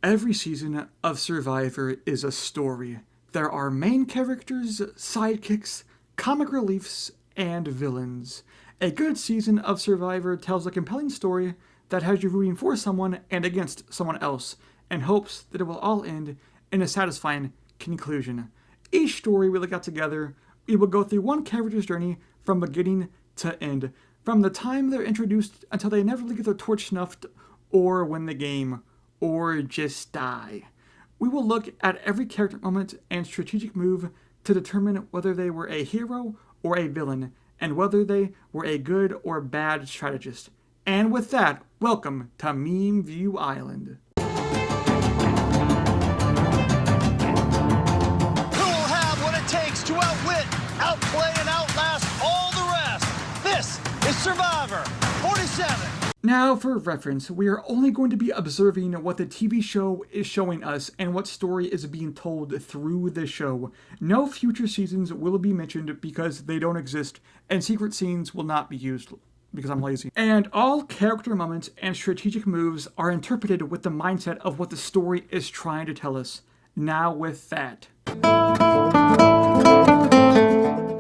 Every season of Survivor is a story. There are main characters, sidekicks, comic reliefs, and villains. A good season of Survivor tells a compelling story that has you rooting for someone and against someone else, and hopes that it will all end in a satisfying conclusion. Each story we look at together, we will go through one character's journey from beginning to end, from the time they're introduced until they inevitably get their torch snuffed, or win the game, or just die. We will look at every character moment and strategic move to determine whether they were a hero or a villain, and whether they were a good or bad strategist. And with that, welcome to Meme View Island. Who will have what it takes to outwit, outplay, and outlast all the rest? This is Survivor 47. Now, for reference, we are only going to be observing what the TV show is showing us and what story is being told through the show. No future seasons will be mentioned because they don't exist, and secret scenes will not be used because I'm lazy. And all character moments and strategic moves are interpreted with the mindset of what the story is trying to tell us. Now with that.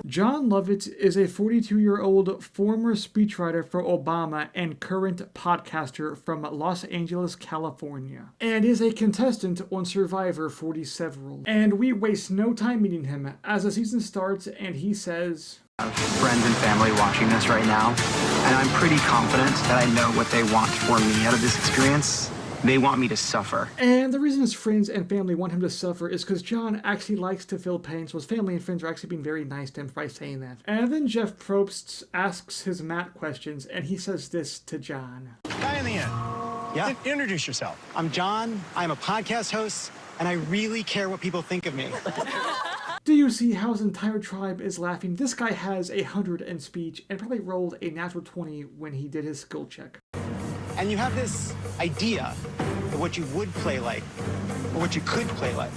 Jon Lovett is a 42-year-old former speechwriter for Obama and current podcaster from Los Angeles, California, and is a contestant on Survivor 47. And we waste no time meeting him as the season starts, and he says, friends and family watching this right now, and I'm pretty confident that I know what they want for me out of this experience. They want me to suffer. And the reason his friends and family want him to suffer is because Jon actually likes to feel pain, so his family and friends are actually being very nice to him by saying that. And then Jeff Probst asks his Matt questions, and he says this to Jon. Guy in the end. Yeah? Introduce yourself. I'm Jon, I'm a podcast host, and I really care what people think of me. Do you see how his entire tribe is laughing? This guy has 100 in speech and probably rolled a natural 20 when he did his skill check. And you have this idea of what you would play like, or what you could play like.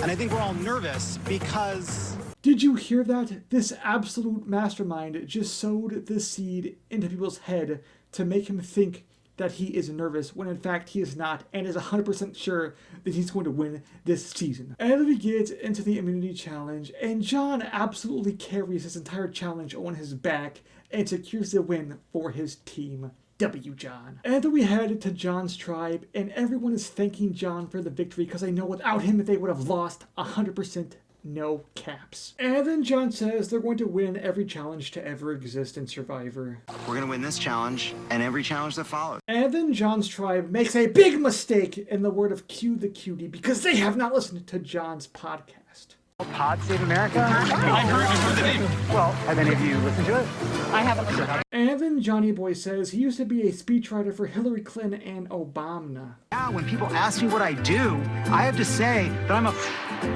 And I think we're all nervous because... Did you hear that? This absolute mastermind just sowed the seed into people's head to make him think that he is nervous, when in fact he is not, and is 100% sure that he's going to win this season. And then we get into the immunity challenge, and Jon absolutely carries his entire challenge on his back and secures the win for his team. W. Jon. And then we head to Jon's tribe, and everyone is thanking Jon for the victory because they know without him they would have lost 100%. No caps. And then Jon says they're going to win every challenge to ever exist in Survivor. We're gonna win this challenge, and every challenge that follows. And then Jon's tribe makes a big mistake in the word of Q the Cutie because they have not listened to Jon's podcast. Pod Save America? I heard the name. Well, have any of you listened to it? I haven't listened to it. And then Johnny Boy says he used to be a speechwriter for Hillary Clinton and Obama. Now, when people ask me what I do, I have to say that I'm a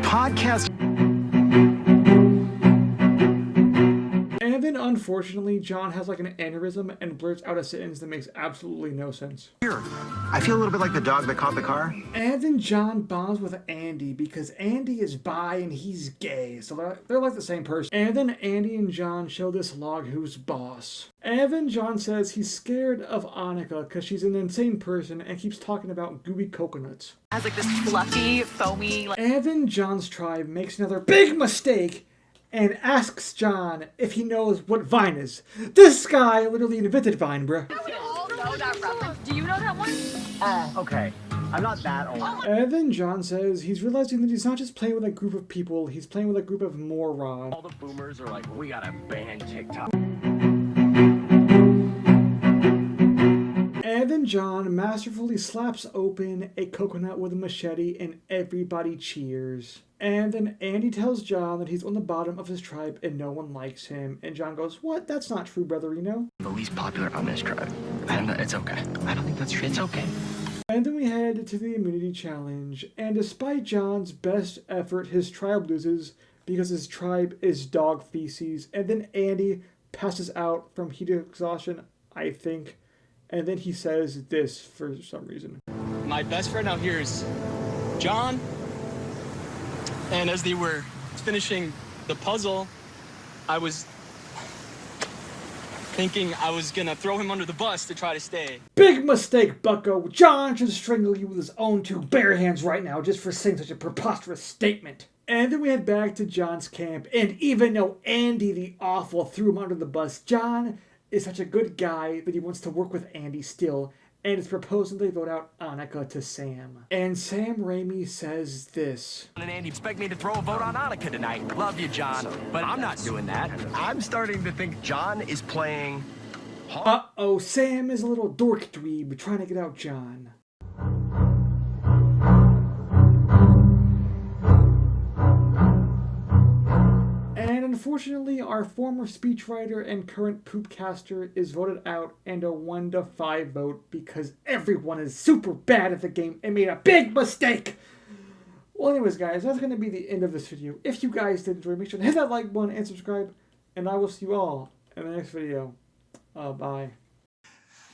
podcast. And then, unfortunately, Jon has like an aneurysm and blurts out a sentence that makes absolutely no sense. Here, I feel a little bit like the dog that caught the car. And then Jon bonds with Andy because Andy is bi and he's gay, so they're like the same person. And then Andy and Jon show this log who's boss. And then Jon says he's scared of Annika because she's an insane person and keeps talking about gooey coconuts. Has like this fluffy, foamy... And then Jon's tribe makes another big mistake and asks Jon if he knows what Vine is. This guy literally invented Vine, bruh. We all know that reference. Do you know that one? Okay. I'm not that old. And then Jon says he's realizing that he's not just playing with a group of people, he's playing with a group of morons. All the boomers are like, we gotta ban TikTok. And then Jon masterfully slaps open a coconut with a machete and everybody cheers. And then Andy tells Jon that he's on the bottom of his tribe and no one likes him. And Jon goes, "What? That's not true, brotherino." The least popular on this tribe. I don't know, it's okay. I don't think that's true. It's okay. And then we head to the immunity challenge. And despite Jon's best effort, his tribe loses because his tribe is dog feces. And then Andy passes out from heat exhaustion, I think. And then he says this for some reason. My best friend out here is Jon. And as they were finishing the puzzle, I was thinking I was gonna throw him under the bus to try to stay. Big mistake, bucko. Jon should strangle you with his own two bare hands right now just for saying such a preposterous statement. And then we head back to Jon's camp, and even though Andy the Awful threw him under the bus, Jon is such a good guy that he wants to work with Andy still, and is proposing they vote out Annika to Sam. And Sam Raimi says this. And Andy expect me to throw a vote on Annika tonight. Love you, Jon, but I'm not doing that. I'm starting to think Jon is playing... Uh-oh, Sam is a little dork dweeb trying to get out Jon. And unfortunately, our former speechwriter and current poopcaster is voted out and a 1-5 vote because everyone is super bad at the game and made a big mistake. Well, anyways, guys, that's going to be the end of this video. If you guys did enjoy, make sure to hit that like button and subscribe, and I will see you all in the next video. Bye.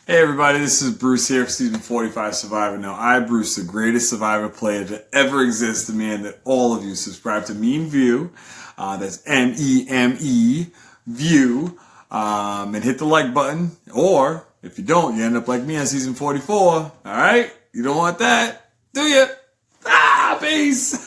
Hey everybody, this is Bruce here for Season 45 Survivor. Now, I, Bruce, the greatest Survivor player to ever exist, demand that all of you subscribe to Meme View. That's M-E-M-E, View, and hit the like button. Or, if you don't, you end up like me on Season 44. Alright? You don't want that, do you? Peace!